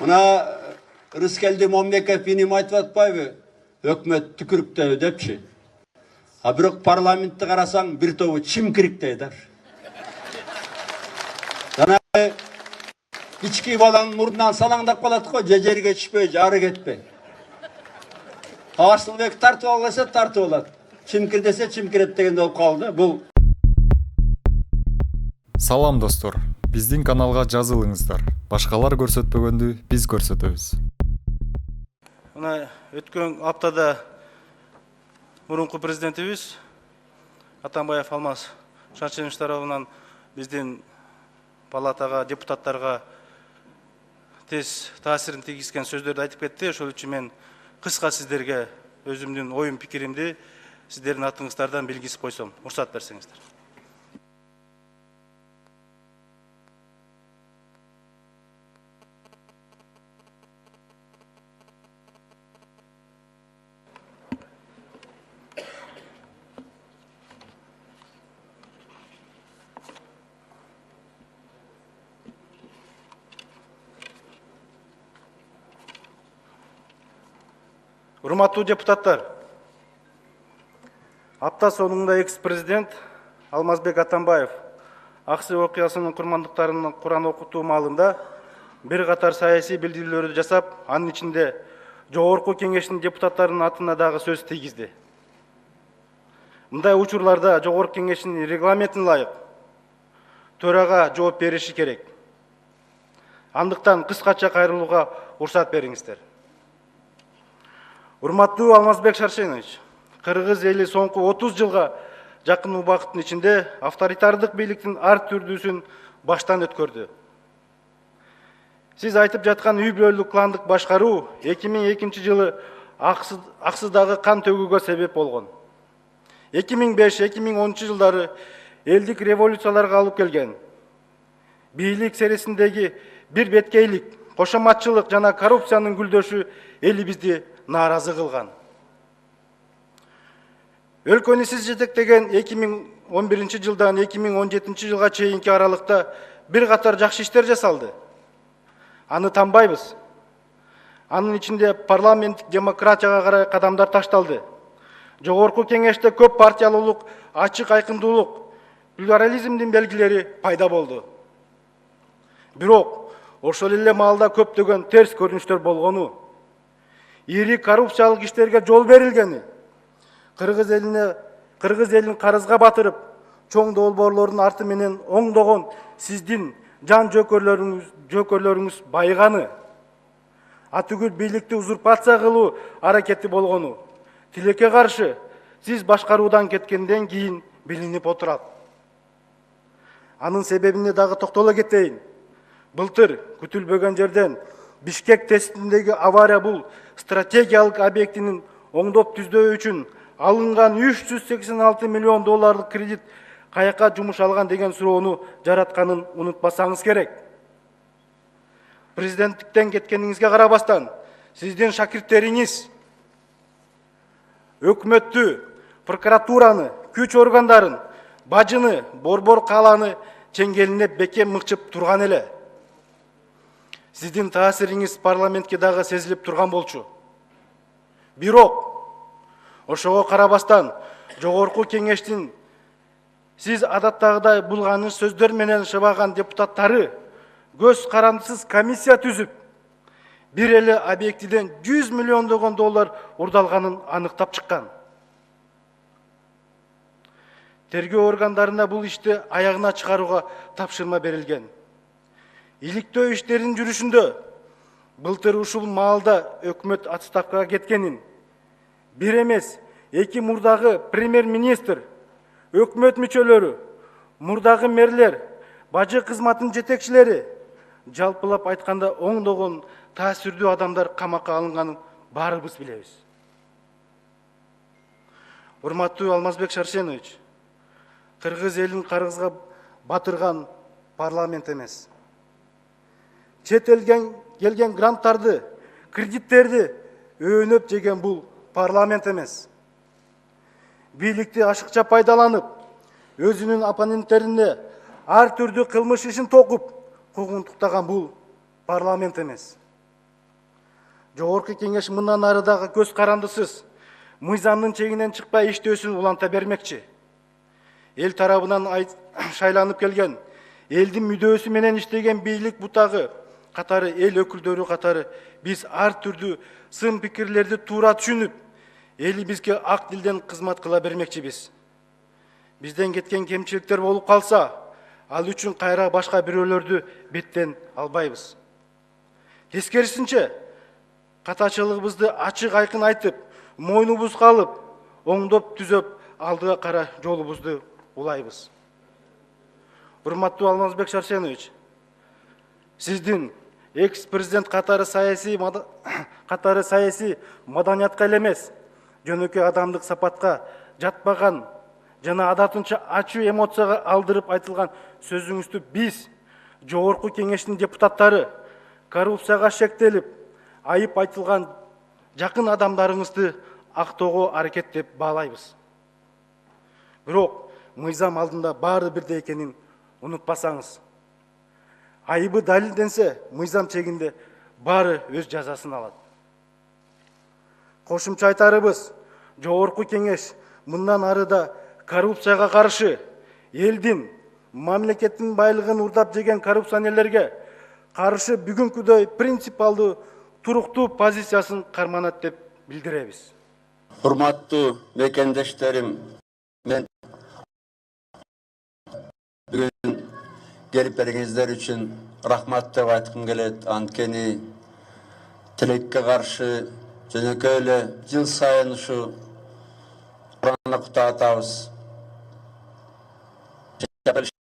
Мына Рыскелди Момбеков иним айтып атпайбы? Өкмөт түкүрүктөбү депчи. А бирок парламентти карасаң бир тобу чимкириктейдер. Жанагы кички баланын мурдунан салаңдап калат го, жерге түшпөй, жары кетпей. Асылбек тартып алса тартып алат. Чимкир десе чимкирет дегенде болуп калды. Бул Салам достор, биздин каналга жазылыңыздар. Башкалар көрсөтпөгөндү биз көрсөтөбүз. Мына өткөн аптада мурунку президентибиз Атамбаев Алмаз Шаршенович тарабынан биздин палатага, депутаттарга тез таасирин тийгизген сөздөрдү айтып кетти. Ошол үчүн мен кыска сиздерге өзүмдүн оюм пикиримди сиздердин атыңыздардан билгизип койсом, уруксат берсеңиздер. Урматтуу депутаттар, апта сонунда экс-президент Алмазбек Атамбаев Аксы окуясынын курмандыктарынын Куран окутуу маалында бир катар саясий билдирүүлөрдү жасап, анын ичинде Жогорку Кеңештин депутаттарынын атына дагы сөз тийгизди. Мындай учурларда Жогорку Кеңештин регламентине ылайык төрага жооп бериши керек. Андыктан кыскача кайрылууга уруксат бериңиздер. Урматтуу Алмазбек Шаршенович, Кыргыз эли соңку 30 жылга жакын убакыттын ичинде авторитардык бийликтин ар түрдүүсүн баштан өткөрдү. Сиз айтып жаткан үй бүлөлүк кландык башкаруу 2002 жылы Аксыдагы кан төгүүгө себеп болгон. 2005-2010 жылдары элдик революцияларга алып келген. Бийлик серисиндеги бир беткейлик, кошоматчылык жана коррупциянын гүлдөшү элибизди нааразы кылган. Өлкөнү сиз жетектеген 2011 жылдан 2017 жылга чейинки аралыкта бир катар жакшы иштер жасалды. Аны танбайбыз. Анын ичинде парламенттик демократияга карай кадамдар ташталды. Жогорку Кеңеште көп партиялуулук, ачык айкындуулук, плюрализмдин белгилери пайда болду. Бирок ошол эле маалда көптөгөн терс көрүнүштөр болгону, ири коррупциялык иштерге жол берилгени, Кыргыз элин карызга батырып, чоң долбоорлордун арты менен оңдогон сиздин жан жөкөрлөрүңүз байыганы, атүгүл бийликти узурпация кылуу аракети болгону, тилекке каршы сиз башкаруудан кеткенден кийин билинип отурат. Анын себебине дагы токтоло кетейин. Былтыр күтүлбөгөн жерден Бишкек тестиндеги авария бул стратегиялык объектинин оңдоп түзөө үчүн алынган 386 миллион долларлык кредит каяка жумшалган деген суроону жаратканын унутпасаңыз керек. Президенттиктен кеткениңизге карабастан, сиздин шакирттериңиз өкмөттү, прокуратураны, күч органдарын, бажыны, борбор каланы чеңгелине бекем мыкчып турган эле. Сиздин таасириңиз парламентке дагы сезилип турган болчу. Бирок ошого карабастан Жогорку Кеңештин сиз адаттагыдай булганыш сөздөр менен шыбаган депутаттары көз карандысыз комиссия түзүп, бир эле объектиден 100 миллиондогон доллар урдалганын аныктап чыккан. Тергөө органдарына бул ишти аягына чыгарууга тапшырма берилген. Иликтөө иштеринин жүрүшүндө былтыр ушул маалда өкмөт отставкага кеткенин, бир эмес, эки мурдагы премьер-министр, өкмөт мүчөлөрү, мурдагы мэрлер, бажы кызматынын жетекчилери, жалпылап айтканда оңдогон таасирдүү адамдар камакка алынганын баарыбыз билебиз. Урматтуу Алмазбек Шаршенович, Кыргыз элин карызга батырган парламент эмес. Чет элден келген гранттарды, кредиттерди өөнөп жеген бул парламент эмес. Бийликти ашыкча пайдаланып, өзүнүн оппоненттерине ар түрдүү кылмыш ишин токуп, куугунтуктаган бул парламент эмес. Жогорку кеңеш мындан ары дагы көз карандысыз мыйзамдын чегинен чыкпай иштөөсүн уланта бермекчи. Эл тарабынан шайланып келген, элдин мүдөөсү менен иштеген бийлик бутагы катары, эл өкүлдөрү катары биз ар түрдүү сын пикирлерди туура түшүнүп, элибизге ак дилден кызмат кыла бермекчибиз. Бизден кеткен кемчиликтер болуп калса, ал үчүн кайра башка бирөөлөрдү беттен албайбыз. Тескерисинче, катачылыгыбызды ачык айкын айтып, мойнубузга алып, оңдоп түзөп, алдыга кара жолубузду улайбыз. Урматтуу Алмазбек Шарсенович, сиздин экс-президент катары саясий маданиятка эле эмес, жөнөкөй адамдык сапатка жатпаган жана адатынча ачуу эмоцияга алдырып айтылган сөзүңүздү биз, жогорку кеңештин депутаттары, коррупцияга шектелип, айып айтылган жакын адамдарыңызды актоого аракет деп баалайбыз. Бирок мыйзам алдында баары бирдей экенин унутпасаңыз. Айыбы далилденсе, мыйзам чегинде баары өз жазасын алат. Кошумча айтарыбыз, жогорку кеңеш мындан ары да коррупцияга каршы, элдин, мамлекеттин байлыгын урдап жеген коррупционерлерге каршы бүгүнкүдөй принципалдуу, туруктуу позициясын карманат деп билдиребиз. Урматтуу мекендештерим, мен бүгүн келип бергениңиздер үчүн рахмат деп айткым келет. Анткени тилекке каршы жөнөкөй эле жыл сайын ушу Кур'анды куттатабыз.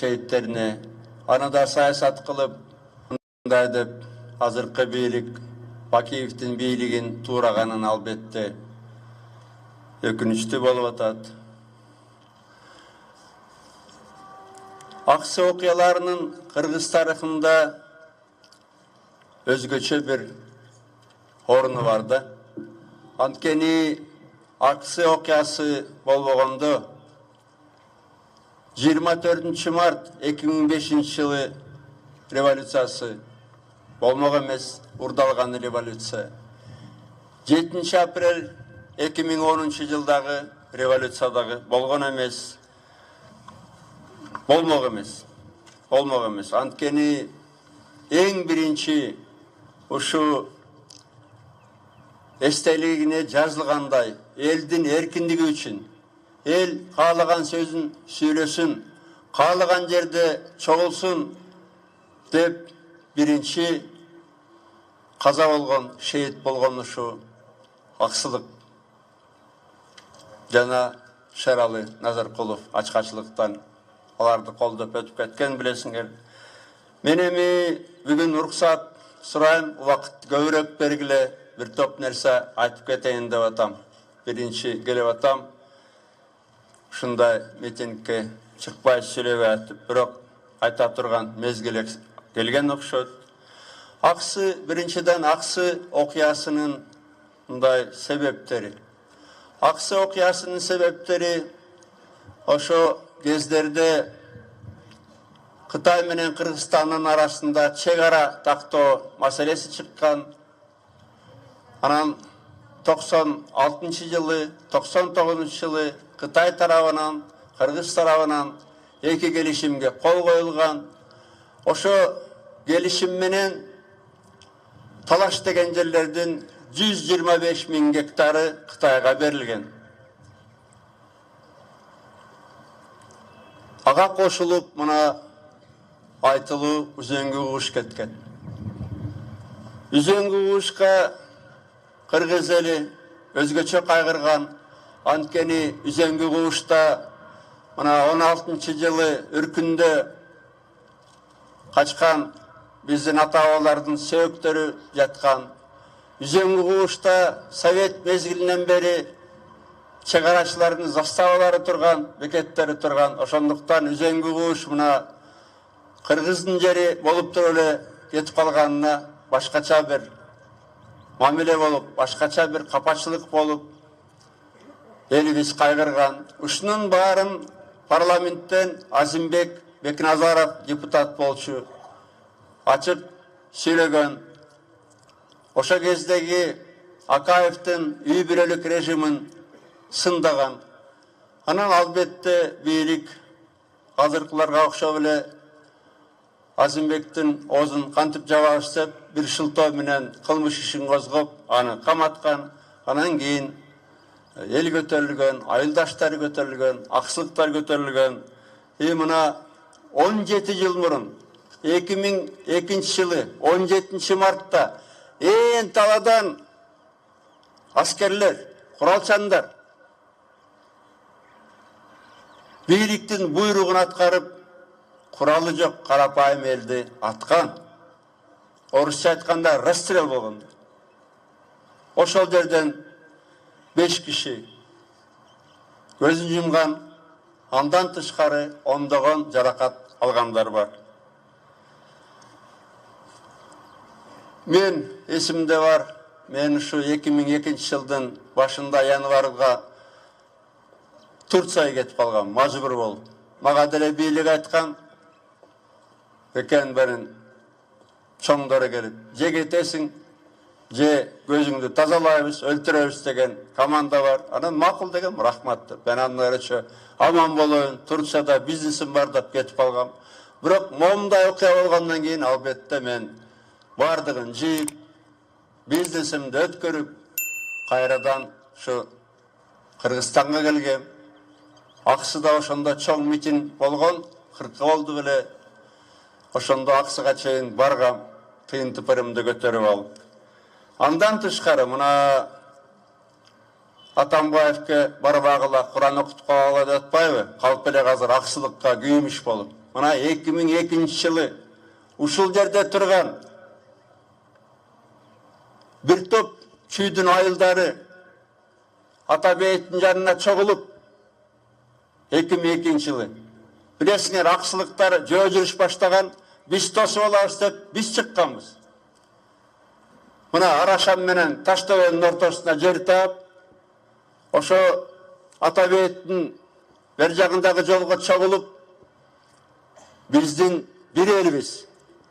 Шейиттерине аны да саясат кылып, мындай деп азыркы бийлик Бакиевдин бийлигин туураганын албетте өкүнүчтүү болуп атат. Аксы окуяларынын Кыргыз тарыхында өзгөчө бир орну бар да. Анткени Аксы окуясы болбогондо 24 март 2005 жылы революциясы болмогон эмес, урдалган революция. 7 апрель 2010 жылдагы революциядагы болгон эмес. Болмогон эмес. Анткени эң биринчи ушу эстелигине жазылгандай элдин эркиндиги үчүн, эл каалаган сөзүн сүйлөсүн, каалаган жерде чогулсун деп биринчи каза болгон, шейит болгон ушу Аксылык жана Шералы Назаркулов ачкачылыктан аларды колдоп өтүп кеткен билесиңер. Мен эми бүгүн уруксат сурайм, убакыт көбүрөөк бергиле, бир топ нерсе айтып кетейин деп атам. Биринчи келип атам, ушундай митингке чыкпай сүйлөбөй атып, бирок айта турган мезгил келген окшойт. Аксы, биринчиден Аксы окуясынын мындай себептери. Аксы окуясынын себептери ошо кездерде Кытай менен Кыргызстандын арасында чек ара тактоо маселеси чыккан. Анан 96 жылы, 99 жылы Кытай тарабынан, Кыргыз тарабынан эки келишимге кол коюлган. Ошо келишим менен талаш деген жерлердин 125 000 гектары Кытайга берилген. Ага кошулуп мына айтылуу үзөңгү кууш кеткен. Үзөңгү куушка Кыргыз эли өзгөчө кайгырган. Анткени үзөңгү куушта мына 16 жылы үркүндө качкан биздин ата-бабалардын сөөктөрү жаткан. Үзөңгү куушта Совет мезгилинен бери чегарачылардын заставалары турган, бекеттери турган. Ошондуктан үзөңгү кууш мына Кыргыздын жери болуп туруп эле кетип калганына башкача бир мамиле болуп, башкача бир капачылык болуп, элибиз кайгырган. Ушунун баарын парламенттен Азимбек Бекназаров депутат болчу ачык сүйлөгөн. ошо кездеги Акаевдин үй бүлөлүк режимин сындаган. Анан албетте бийлик азыркыларга окшоп эле Азимбектин оозун кантип жабабыз деп бир шылтоо менен кылмыш ишин козгоп, аны каматкан. Анан кийин эл көтөрүлгөн, айылдаштары көтөрүлгөн, аксылыктар көтөрүлгөн. Мына 17 жыл мурун 2002 жылы 17 мартта ээн таладан аскерлер, куралчандар бийликтин буйругун аткарып, куралы жок карапайым элди аткан. Орусча айтканда расстрел болгон. Ошол жерден 5 киши көзүн жумган, андан тышкары ондогон жаракат алгандар бар. Мен эсимде бар, мен ушу 2002 жылдын башында январга Турцияга кетип калгам, мажбур болуп. Мага деле бийлик айткан экен берин чоңдору келип, же кетесиң, же көзүңдү тазалайбыз, өлтүрөбүз деген команда бар. Анан макул деген, рахмат деп. Мен андан ары аман болоюн, Турцияда бизнесим бар деп кетип калгам. Бирок момундай окуя болгондон кийин албетте мен бардыгын жыйып, бизнесимди өткөрүп, кайрадан ушу Кыргызстанга келгем. Аксыда ошондо чоң митинг болгон, 40 болду беле. Ошондо Аксыга чейин баргам, тыйын тыпырымды көтөрүп алып. Андан тышкары мына Атамбаевке барбагыла Куран окутуп калгыла деп атпайбы? Калп эле азыр аксылыкка күйүмүш болуп. Мына 2002 жылы ушул жерде турган бир топ чүйдүн айылдары Атабейдин жанына чогулуп 2002 жылы. Билесиңер, аксылыктар жөө жүрүш баштаган, биз тосуп алабыз деп биз чыкканбыз. Мына Арашам менен Таштөбөнүн ортосуна жер таап, ошо Атабейдин бер жагындагы жолго чогулуп, биздин бир элибиз,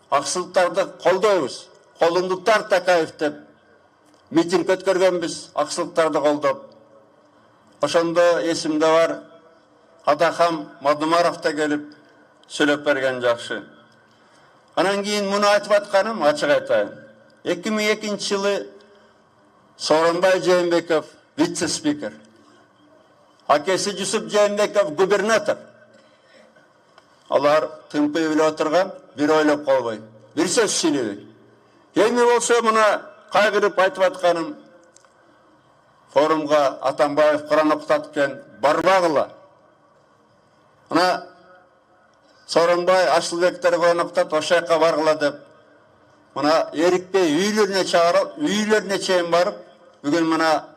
аксылыктарды колдойбуз, колунду тарт Акаев деп митинг өткөргөнбүз, аксылыктарды колдоп. Ошондо эсимде бар, Атахам Мадумаров да келип сүйлөп берген жакшы. Анан кийин муну айтып атканым ачык айтайын. 2002 жылы Сооронбай Жээнбеков вице-спикер, акеси Жусуп Жээнбеков губернатор. Алар тымпый биле отурган, бир ойлоп калбай, бир сөз сүйлөбөй. Эми болсо мына кайгырып айтып атканым, форумга Атамбаев Куран окутат экен, барбагыла. Мына Сооронбай Асылбектер Куран окутат, ошол жака баргыла деп. Мына эрикпей үйлөрүнө чыгарып, үйлөрүнө чейин барып, бүгүн мына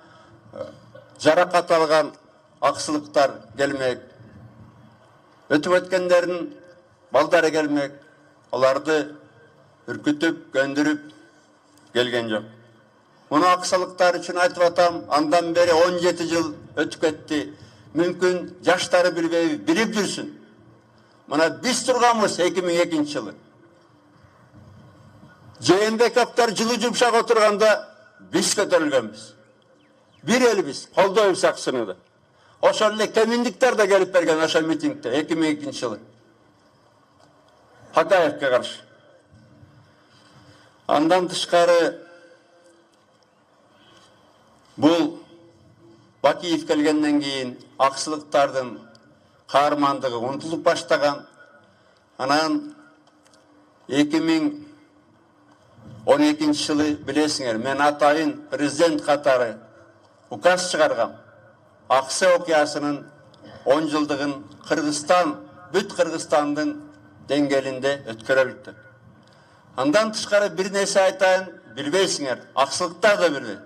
жаракат алган аксылыктар келмек. Өтүп өткөндөрдүн балдары келмек. Аларды үркүтүп, көндүрүп келген жок. Муну аксылыктар үчүн айтып атам, андан бери 17 жыл өтүп кетти. Мүмкүн жаштары билбейби, билип жүрсүн. Мына биз турганбыз 2002 жылы. Жээнбековдор жылы жумшак отурганда биз көтөрүлгөнбүз. Бир элибиз, колдойбуз аксыны да. Ошол эле кеминдиктер да келип берген ошол митингде 2002 жылы. Хакаевке каршы. Андан тышкары бул Бакиев келгенден кийин аксылыктардын каармандыгы унутулуп баштаган. Анан 2012 жылы билесиңер, мен атайын президент катары указ чыгаргам. Аксы окуясынын 10 жылдыгын Кыргызстан, бүт Кыргызстандын деңгээлинде өткөрөлүк деп. Андан тышкары бир нерсе айтайын, билбейсиңер, аксылыктар да билбейт.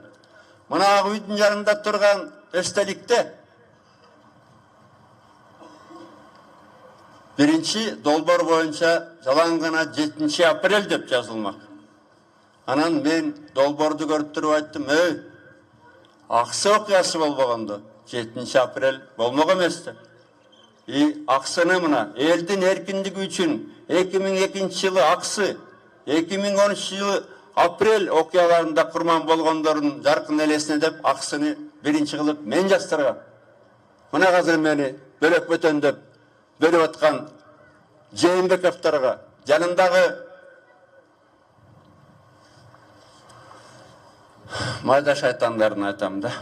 Мына ак үйдүн жанында турган эстеликте биринчи долбоор боюнча жалаң гана 7 апрель деп жазылмак. Анан мен долбоорду көрүп туруп айттым, аксы окуясы болбогондо 7 апрель болмок эмес деп. Аксыны мына элдин эркиндиги үчүн 2002 жылы аксы, 2013 жылы апрель окуяларында курман болгондордун жаркын элесине деп акысыны биринчи кылып мен жастарга мына азыр мени бөлөк бөтөн деп бөлүп аткан Жээнбековторго жанындагы майда шайтандарын айтам да.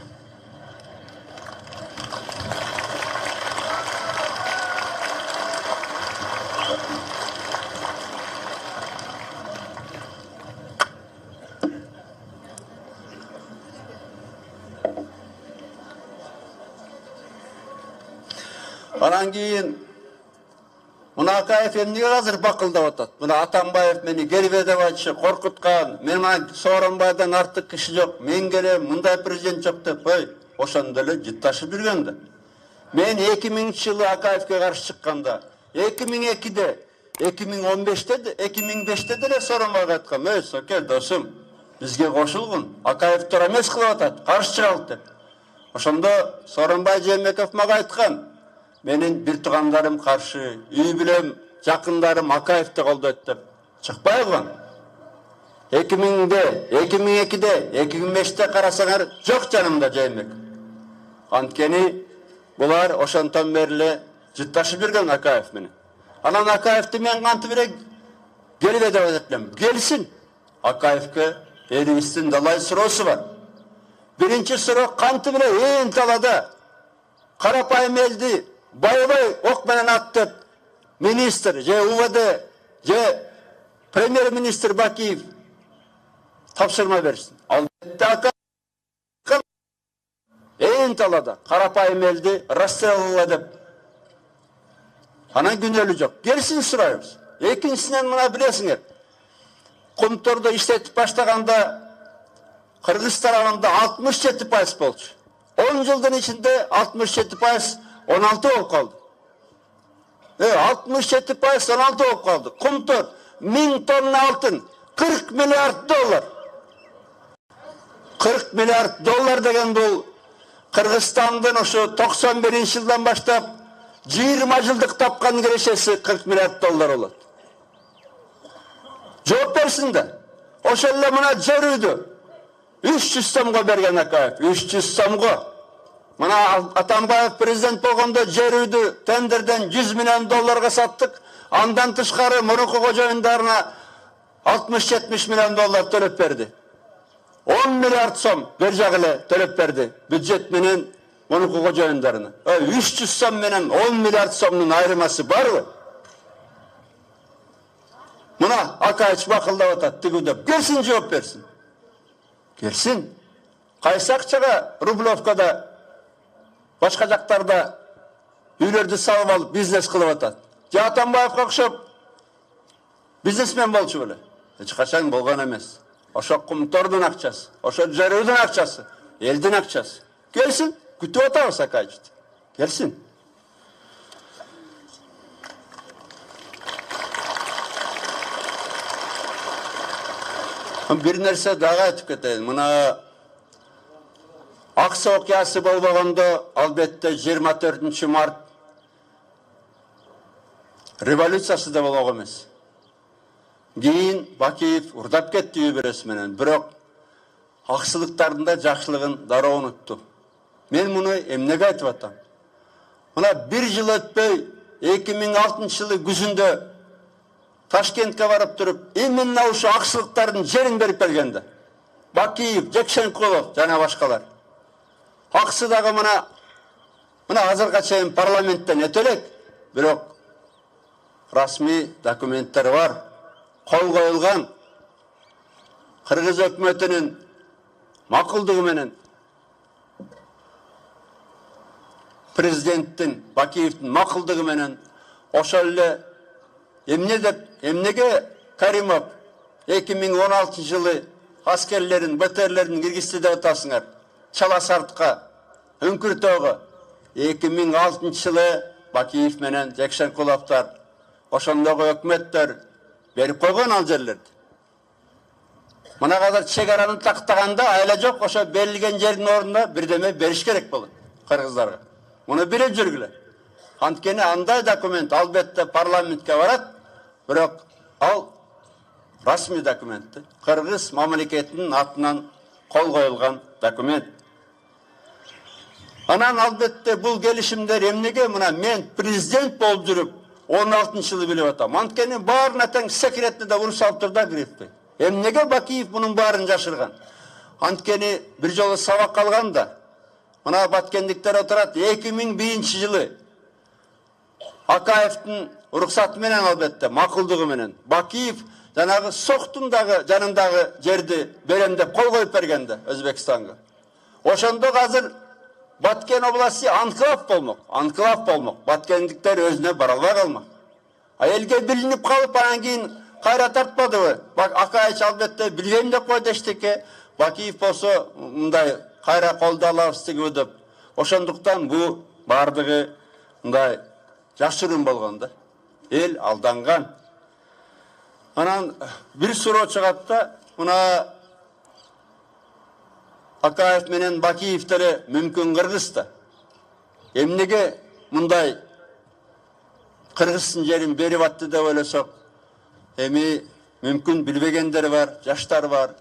Анан кийин мына Акаев эмнеге азыр бакылдап атат? Мына Атамбаев мени келбе деп айтышы, коркуткан. Мен Сооронбайдан артык киши жок. Мен келем, мындай президент жок деп, ошондо эле жытташып жүргөн да. Мен 2000-жылы Акаевке каршы чыкканда, 2002-де, 2015-те, 2005-те деле Сооронбайга айткам, Соке досум, бизге кошулгун. Акаев туура эмес кылып атат, каршы чыгалы деп. Ошондо Сооронбай Жээнбеков мага айткан, менин бир туугандарым каршы, үй бүлөм, жакындарым Акаевди колдойт деп чыкпай калган. 2000-де, 2002-де, 2005-те карасаңар жок жанымда Жээнбеков. Анткени булар ошонтон бери эле жытташып жүргөн Акаев менен. Анан Акаевди мен кантип эле келбе деп айтып элем. Келсин. Акаевке элибиздин далай суроосу бар. Биринчи суроо кантип эле ээн талада карапайым элди байбай ок менен аттып министр, же УВД, же премьер-министр Бакиев тапшырма берсин. Албетте Акаев ээн талада карапайым элди расстрелла деп. Анан күнөөлү жок. Келсин сурайбыз. Экинчисинен мына билесиңер. Кумторду иштетип баштаганда Кыргыз тарабында 67% болчу. 10 жылдын ичинде 67% 16 болуп калды. 67% 16 болуп калды. Кумтор 1000 тонна алтын 40 миллиард доллар. 40 миллиард доллар деген бул Кыргызстандын ошо 91-жылдан баштап 20 жылдык тапкан кирешеси 40 миллиард доллар болот. Жооп берсин да. Ошол эле мына жер 300 сомго берген Акаев, 300 сомго. Мына Атамбаев президент болгондо жер үйдү тендерден 100 миллион долларга саттык. Андан тышкары мурунку кожоюндарына 60-70 миллион доллар төлөп берди. 10 миллиард сом бер жагы эле төлөп берди бюджет менен мурунку кожоюндарына. 300 сом менен 10 миллиард сомдун айырмасы барбы? Мына Акаев бакылдап атат, тигүү деп. Келсин жооп берсин. Келсин. Кайсы акчага Рублевкада башка жактарда үйлөрдү салып алып бизнес кылып атат. Же Атамбаевга окшоп бизнесмен болчу беле? Эч качан болгон эмес. Ошо Кумтордун акчасы, ошо жерүүдүн акчасы, элдин акчасы. Келсин, күтүп атабыз Акаевди. Келсин. Bir нерсе дагы айтып кетейин. Мына Аксы окуясы болбогондо, албетте 24 март революциясы да болгон эмес. Кийин Бакиев урдап кетти үй бүлөсү менен, бирок аксылыктардын да жакшылыгын дароо унутту. Мен муну эмнеге айтып атам? Мына бир жыл өтпөй 2006-жылы күзүндө Ташкентке барып туруп, именно ушу аксылыктардын жерин берип бергенде. Бакиев, Жекшенкулов жана башкалар. Аксы дагы мына азырга чейин парламенттен өтө элек, бирок расмий документтер бар, кол коюлган. Кыргыз өкмөтүнүн макулдугу менен президенттин Бакиевдин макулдугу менен ошол эле эмнеге Каримов 2016-жылы аскерлерин, БТРлерин киргизди деп атасыңар. Чала Сартка, Үңкүртөөгө 2006-жылы Бакиев менен Жекшенкуловдор ошондогу өкмөттөр берип койгон ал жерлерди. Мына азыр чек араны тактаганда айла жок, ошо берилген жердин ордуна бирдеме бериш керек болот кыргыздарга. Муну билип жүргүлө. Анткени андай документ албетте парламентке барат, бирок ал расмий документті. Қырғыз мамлекетінің атынан қол қойылған документ. Анан албетте бұл келишимдер эмнеге мына мен президент болып жүрүп 16 жылы билип атам. Анткени баарына тең секретный да уруш алып турда киретпей. Эмнеге Бакиев мунун баарын жашырган? Анткени бир жолу сабак алганда мына баткендиктер отурат 2001 жылы Акаевдин уруксаты менен албетте макулдугу менен Бакиев жанагы Соктун дагы жанындагы жерди берем деп кол коюп бергенде Өзбекстанга. Ошондо азыр Баткен областы анклав болмок. Баткендиктер өзүнө бара албай калмак. Элге билинип калып анан кийин кайра тартпадыбы? Акаевич албетте билген деп койду эчтеке. Бакиев болсо мындай кайра колдо алабыз тигиби деп. Ошондуктан бу бардыгы мындай жашырын болгон да. Эл алданган. Анан бир суроо чыгат да, мына Акаев менен Бакиевтери мүмкүн кыргызда. Эмнеге мындай кыргыздын жерин берип атты деп ойлосок, эми мүмкүн билбегендер бар, жаштар бар.